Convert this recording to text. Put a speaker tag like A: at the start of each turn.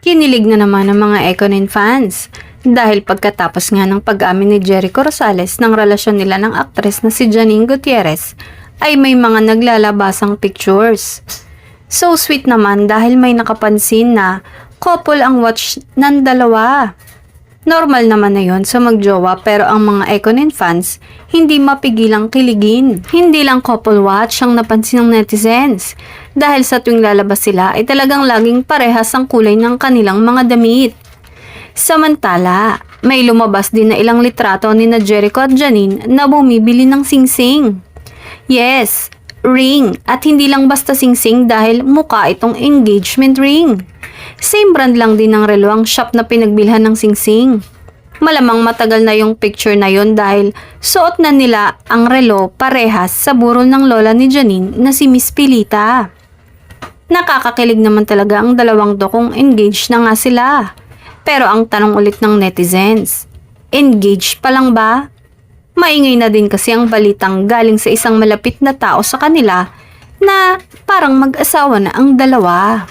A: Kinilig na naman ng mga Ekonin fans dahil pagkatapos nga ng pag-amin ni Jericho Rosales ng relasyon nila ng aktres na si Janine Gutierrez ay may mga naglalabasang pictures. So sweet naman dahil may nakapansin na couple ang watch ng dalawa. Normal naman na yon sa magjowa pero ang mga Ekonin fans hindi mapigilang kiligin. Hindi lang couple watch ang napansin ng netizens dahil sa tuwing lalabas sila ay talagang laging parehas ang kulay ng kanilang mga damit. Samantala, may lumabas din na ilang litrato ni na Jericho at Janine na bumibili ng singsing. Yes, ring at hindi lang basta singsing dahil mukha itong engagement ring. Same brand lang din ng relo ang shop na pinagbilhan ng singsing. Malamang matagal na yung picture na yon dahil suot na nila ang relo parehas sa burol ng lola ni Janine na si Miss Pilita. Nakakakilig naman talaga ang dalawang to kung engaged na nga sila. Pero ang tanong ulit ng netizens, engaged pa lang ba? Maingay na din kasi ang balitang galing sa isang malapit na tao sa kanila na parang mag-asawa na ang dalawa.